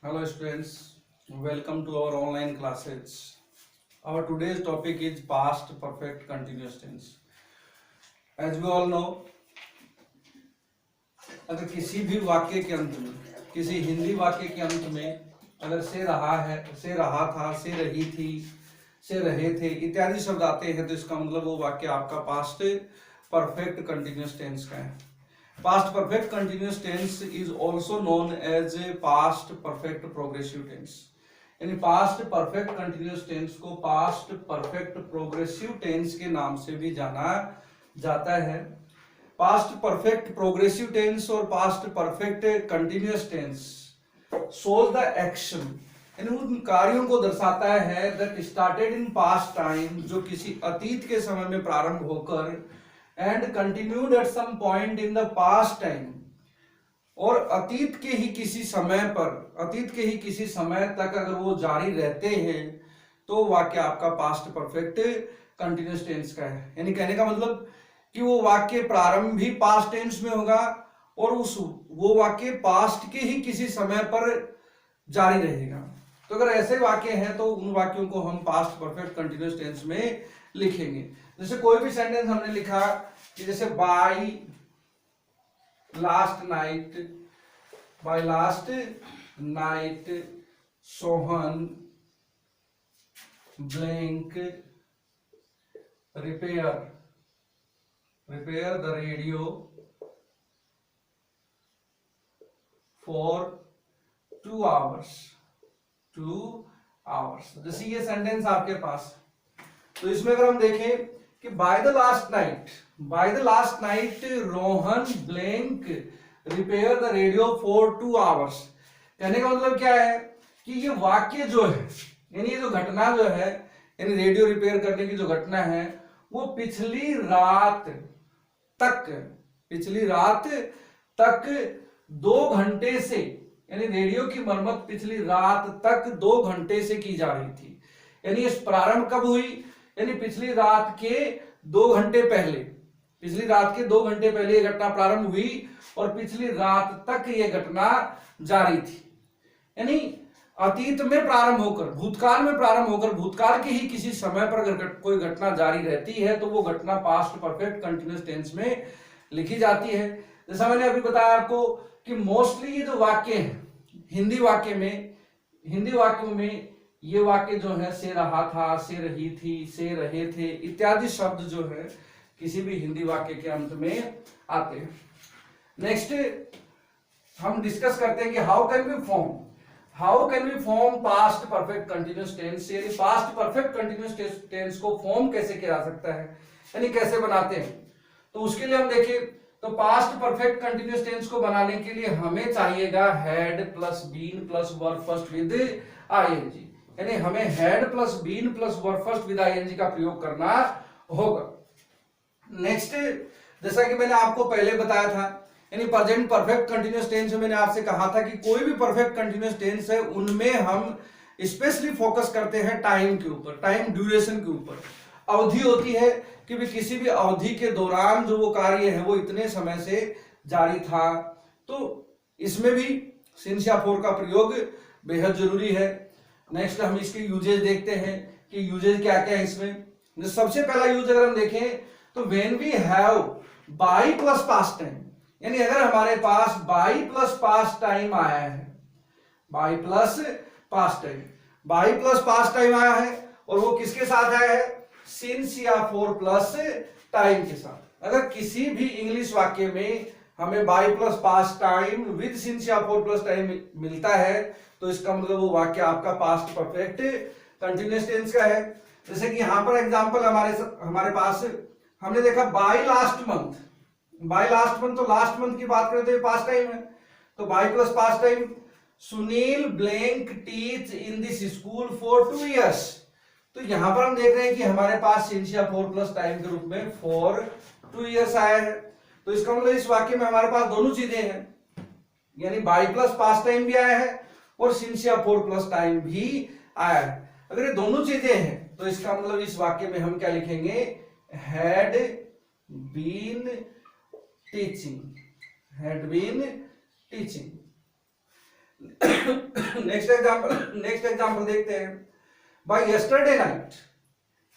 Hello students, welcome to our online classes. Our today's topic is past perfect continuous tense. As we all know, अगर किसी भी वाक्य के अंत में, किसी हिंदी वाक्य के अंत में अगर से रहा है, से रहा था, से रही थी, से रहे थे इत्यादि शब्द आते हैं तो इसका मतलब वो वाक्य आपका पास्ट परफेक्ट कंटिन्यूस टेंस का है। Past perfect continuous tense is also known as a past perfect progressive tense. यानी पास्ट परफेक्ट कंटिन्यूस टेंस को पास्ट परफेक्ट प्रोग्रेसिव टेंस के नाम से भी जाना जाता है। पास्ट परफेक्ट प्रोग्रेसिव टेंस और past perfect continuous tense shows the action, यानी उन कार्यों को दर्शाता है that started in past time, जो किसी अतीत के समय में प्रारंभ होकर and continued at some point in the past time, और अतीत के ही किसी समय पर, अतीत के ही किसी समय तक अगर वो जारी रहते हैं तो वाक्य आपका पास्ट परफेक्ट कंटिन्यूस टेंस का है। यानी कहने का मतलब कि वो वाक्य प्रारंभ भी पास्ट टेंस में होगा और वो वाक्य पास्ट के ही किसी समय पर जारी रहेगा। तो अगर ऐसे वाक्य हैं तो उन वाक्यों को हम पास्ट परफेक्ट कंटिन्यूस टेंस में लिखेंगे। जैसे कोई भी सेंटेंस हमने लिखा कि जैसे by last night Sohan blank repair the radio for 2 hours। जैसे ये सेंटेंस आपके पास, तो इसमें अगर हम देखें कि by the last night Rohan blank repair the radio for 2 hours। कहने का मतलब क्या है कि ये वाक्य जो है, यानी ये जो घटना जो है, यानी रेडियो रिपेयर करने की जो घटना है वो पिछली रात तक 2 घंटे से, यानी रेडियो की मरम्मत पिछली रात तक 2 घंटे से की जा रही थी। यानी इस प्रारंभ कब हुई, यानी पिछली रात के 2 घंटे पहले, पिछली रात के 2 घंटे पहले यह घटना प्रारंभ हुई और पिछली रात तक यह घटना जारी थी। यानी अतीत में प्रारंभ होकर, भूतकाल में प्रारंभ होकर भूतकाल के ही किसी समय पर अगर कोई घटना जारी रहती है तो वो घटना पास्ट परफेक्ट कंटिन्यूस टेंस में लिखी जाती है। जैसा मैंने अभी बताया आपको कि मोस्टली ये जो वाक्य है हिंदी वाक्यों में ये वाक्य जो है से रहा था, से रही थी, से रहे थे इत्यादि शब्द जो है किसी भी हिंदी वाक्य के अंत में आते हैं। नेक्स्ट हम डिस्कस करते हैं कि how can we form past perfect continuous tense. यानी पास्ट परफेक्ट कंटिन्यूस टेंस को फॉर्म कैसे किया जा सकता है, यानी कैसे बनाते हैं। तो उसके लिए हम देखें तो पास्ट परफेक्ट कंटिन्यूस टेंस को बनाने के लिए हमें चाहिएगा had plus been plus verb first with ING. यानी हमें had plus been plus verb first with ING का प्रयोग करना होगा। नेक्स्ट, जैसा कि मैंने आपको पहले बताया था, यानी प्रेजेंट परफेक्ट कंटिन्यूस टेंस में मैंने आपसे कहा था कि कोई भी परफेक्ट कंटिन्यूस टेंस है उनमें हम स्पेशली फोकस करते हैं टाइम के ऊपर, टाइम ड्यूरेशन के ऊपर। अवधि होती है कि भी किसी भी अवधि के दौरान जो वो कार्य है वो इतने समय से जारी था, तो इसमें भी सिंस या फॉर का प्रयोग बेहद जरूरी है। नेक्स्ट हम इसके यूजेज देखते हैं कि यूजेज क्या क्या है इसमें। सबसे पहला यूज अगर हम देखें तो when we have by plus past time, यानी अगर हमारे पास बाई प्लस पास्ट टाइम आया है, बाई प्लस पास्ट टाइम आया है और वो किसके साथ आया है, सिंस या फॉर प्लस टाइम के साथ। अगर किसी भी इंग्लिश वाक्य में हमें by plus past time with since या फॉर प्लस टाइम मिलता है तो इसका मतलब वो वाक्य आपका पास्ट परफेक्ट कंटिन्यूअस टेंस का है। जैसे कि यहां पर एग्जांपल हमारे पास हमने देखा बाय लास्ट मंथ, तो लास्ट मंथ की बात करें तो ये पास्ट टाइम है, तो by plus past time Sunil blank teach in this school for 2 years। तो यहां पर हम देख रहे हैं कि हमारे पास सिंस या फॉर प्लस टाइम के रूप में फॉर 2 years आया है। तो इसका मतलब इस वाक्य में हमारे पास दोनों चीजें हैं, यानी बाय प्लस पास्ट टाइम भी आया है और सिंस या फॉर प्लस टाइम भी आया है। अगर ये दोनों चीजें हैं तो इसका मतलब इस वाक्य में हम क्या लिखेंगे, had been teaching. Next example देखते हैं। By yesterday night,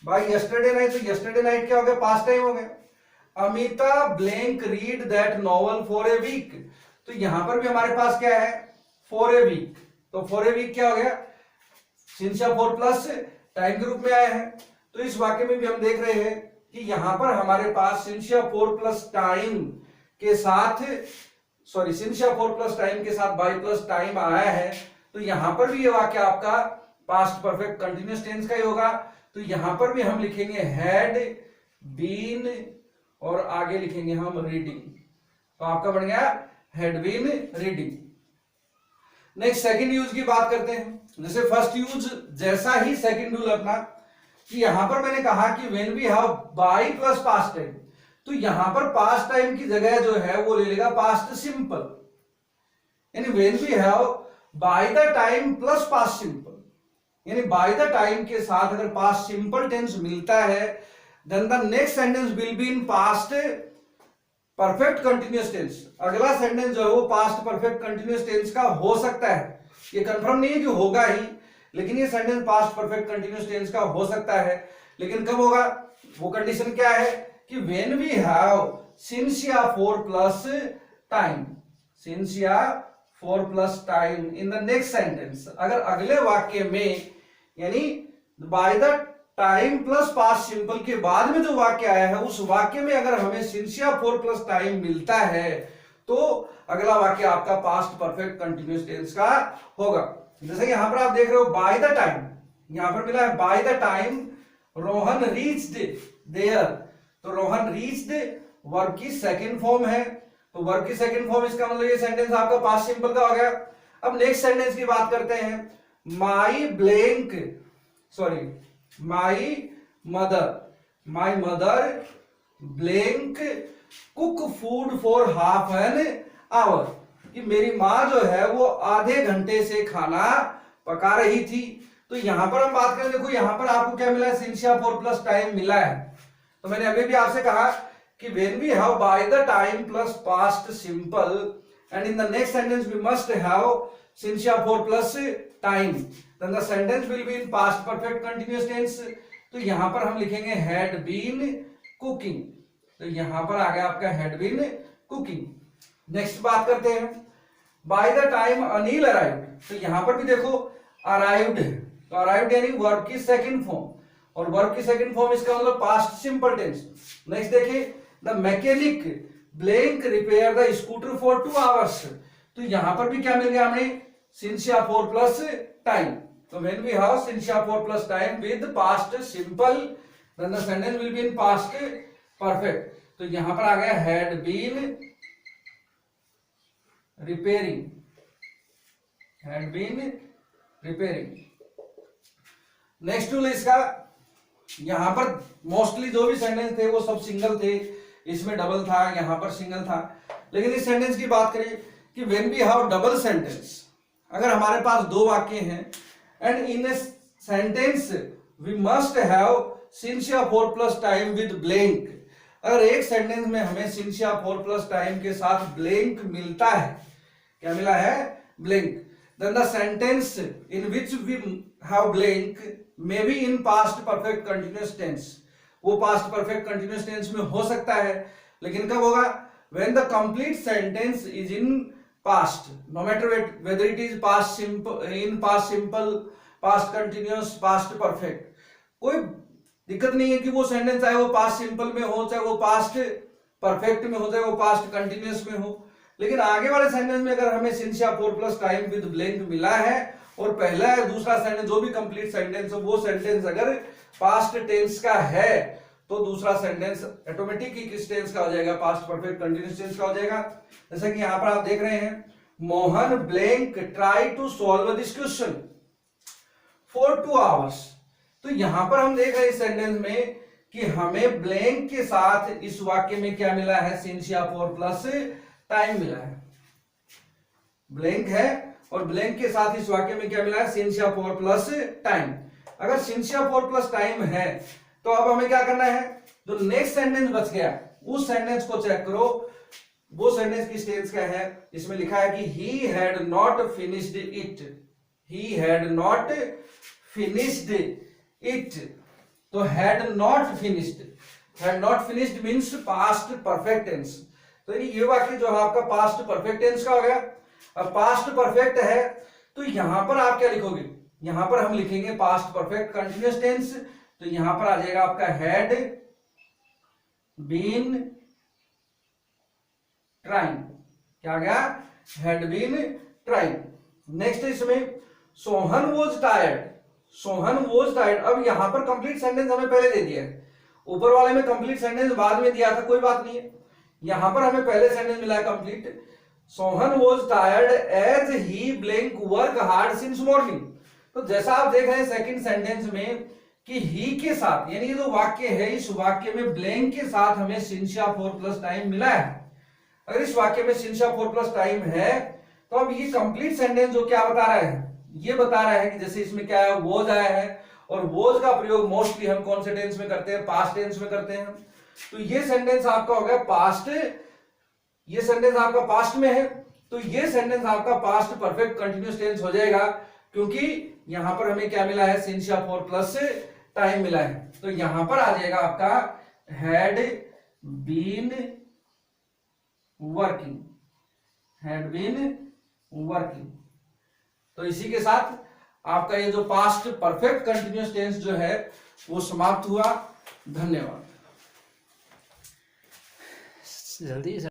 by yesterday night, तो यस्टरडे नाइट क्या हो गया, पास्ट टाइम हो गया। Amita blank read that novel for a week, तो यहां पर भी हमारे पास क्या है, फॉर ए वीक, तो फॉर ए वीक क्या हो गया, सिंसिया फोर प्लस टाइम के रूप में आया है। तो इस वाक्य में भी हम देख रहे हैं कि यहां पर हमारे पास सिंसिया फोर प्लस टाइम के साथ, सॉरी सिंसिया फोर प्लस टाइम के साथ बाय प्लस टाइम आया है। तो यहां पर भी ये वाक्य आपका पास्ट परफेक्ट कंटिन्यूअस टेंस का ही होगा। तो यहां पर भी हम लिखेंगे हैड बीन और आगे लिखेंगे हम रीडिंग, तो आपका बन गया had been reading. Next second use की बात करते हैं। जैसे फर्स्ट यूज जैसा ही सेकंड रूल अपना, कि यहां पर मैंने कहा कि when we have by plus past time, तो यहां पर पास्ट टाइम की जगह जो है वो ले लेगा पास्ट सिंपल, यानी when we have by the time plus past simple, यानी बाय द टाइम के साथ अगर पास्ट सिंपल टेंस मिलता है, then the next sentence will be in past perfect continuous tense. अगला सेंटेंस जो है वो पास्ट परफेक्ट कंटिन्यूअस टेंस का हो सकता है, ये कंफर्म नहीं है कि होगा ही, लेकिन ये sentence past perfect continuous tense का हो सकता है। लेकिन कब होगा, वो कंडीशन क्या है कि when we have since or for plus time, since or for plus time in the next sentence, अगर अगले वाक्य में यानी by the time plus past simple के बाद में जो वाक्य आया है उस वाक्य में अगर हमें सिंसिया फोर प्लस टाइम मिलता है तो अगला वाक्य आपका पास्ट परफेक्ट कंटिन्यूअस टेंस का होगा। जैसे यहां पर आप देख रहे हो बाय द टाइम, यहां पर मिला है by the time Rohan reached there, तो रोहन रीच्ड वर्ब की सेकंड फॉर्म है, तो वर्ब की सेकंड फॉर्म, इसका मतलब ये सेंटेंस आपका पास्ट सिंपल का हो गया। अब नेक्स्ट सेंटेंस की बात करते हैं। My blank, sorry my mother blank cook food for half an hour, कि मेरी माँ जो है वो आधे घंटे से खाना पका रही थी। तो यहां पर हम बात करें, देखो यहां पर आपको क्या मिला है, सिंसिया फोर प्लस टाइम मिला है। तो मैंने अभी भी आपसे कहा कि when we have by the time plus past simple and in the next sentence we must have sincia for plus time, then the sentence will be in past perfect continuous tense। तो यहां पर हम लिखेंगे had been cooking, तो यहां पर आ गया आपका had been cooking। नेक्स्ट बात करते हैं by the time Anil arrived, तो यहां पर भी देखो arrived है, तो arrived यानी वर्ब की सेकंड फॉर्म, और वर्ब की सेकंड फॉर्म इसका मतलब पास्ट सिंपल टेंस। नेक्स्ट देखिए the mechanic blank repair the scooter for 2 hours, तो यहां पर भी क्या मिल गया हमें, सिंसिया फोर प्लस टाइम। तो when we have since or for plus time with past simple then the sentence will be in past perfect, तो यहां पर आ गया had been repairing, had been repairing. Next rule इसका, यहां पर मोस्टली जो भी सेंटेंस थे वो सब सिंगल थे, इसमें डबल था, यहां पर सिंगल था। लेकिन इस सेंटेंस की बात करें कि when we have double sentence, अगर हमारे पास दो वाक्य हैं and in a sentence we must have since or for plus time with blank, अगर एक सेंटेंस में हमें सिंसिया फोर प्लस टाइम के साथ ब्लैंक मिलता है, क्या मिला है, blank, then the sentence in which we have blank may be in past perfect continuous tense, वो past perfect continuous tense में हो सकता है, लेकिन कब होगा, when the complete sentence is in past, no matter whether it is past simple, in past simple, past continuous, past perfect, कोई दिक्कत नहीं है कि वो सेंटेंस चाहे वो पास्ट सिंपल में हो, चाहे वो पास्ट परफेक्ट में हो, चाहे वो पास्ट कंटिन्यूअस में हो, लेकिन आगे वाले सेंटेंस में अगर हमें since or for plus time with blank मिला है और पहला है दूसरा सेंटेंस जो भी कंप्लीट सेंटेंस हो वो सेंटेंस अगर पास्ट टेंस का है तो दूसरा सेंटेंस ऑटोमेटिक ही किस टेंस का हो जाएगा, पास्ट परफेक्ट कंटीन्यूअस टेंस का हो जाएगा। जैसा कि यहां पर आप देख रहे हैं, Mohan blank try to solve this question for 2 hours, तो यहां पर हम देख रहे हैं इस सेंटेंस में कि हमें ब्लैंक के साथ इस वाक्य में क्या मिला है, सिंसिया फोर प्लस टाइम मिला है, ब्लैंक है और ब्लैंक के साथ इस वाक्य में क्या मिला है, सिंसिया फोर प्लस टाइम। अगर सिंसिया फोर प्लस टाइम है तो अब हमें क्या करना है, जो नेक्स्ट सेंटेंस बच गया उस सेंटेंस को चेक करो, वो सेंटेंस की टेंस क्या है, इसमें लिखा है कि he had not finished it, he had not finished it। तो had not finished means past perfect tense. तो ये वाक्य जो है आपका पास्ट परफेक्ट टेंस का हो गया। अब पास्ट परफेक्ट है तो यहां पर आप क्या लिखोगे, यहां पर हम लिखेंगे पास्ट परफेक्ट कंटिन्यूअस टेंस। तो यहां पर आ जाएगा आपका हैड बीन ट्राइंग, क्या आ गया, हैड बीन ट्राइंग। नेक्स्ट इसमें Sohan was tired, Sohan was tired. अब यहां पर कंप्लीट सेंटेंस हमें पहले दे दिया है, ऊपर वाले में कंप्लीट सेंटेंस बाद में दिया था, कोई बात नहीं है, यहां पर हमें पहले सेंटेंस मिला है complete. Sohan was tired as he blank work hard since morning. तो जैसा आप देख रहे हैं सेकंड सेंटेंस में कि ही के साथ, यानी ये जो वाक्य है इस वाक्य में ब्लैंक के साथ हमें सिंस या फॉर प्लस टाइम मिला है। अगर इस वाक्य में सिंस या फॉर प्लस टाइम है तो अब ये कंप्लीट सेंटेंस जो क्या बता रहा है, ये बता रहा है कि जैसे इसमें क्या है, वॉज आया है, और वॉज का प्रयोग मोस्टली हम कौन से टेंस में करते हैं, पास्ट टेंस में करते हैं। तो ये सेंटेंस आपका हो गया पास्ट, ये सेंटेंस आपका पास्ट में है, तो ये सेंटेंस आपका पास्ट परफेक्ट कंटिन्यूअस टेंस हो जाएगा, क्योंकि यहां पर हमें क्या मिला है, सिंस या फॉर प्लस टाइम मिला है। तो यहां पर आ जाएगा आपका had been working, had been working. तो इसी के साथ आपका ये जो पास्ट परफेक्ट कंटिन्यूअस टेंस जो है वो समाप्त हुआ। धन्यवाद। जल्दी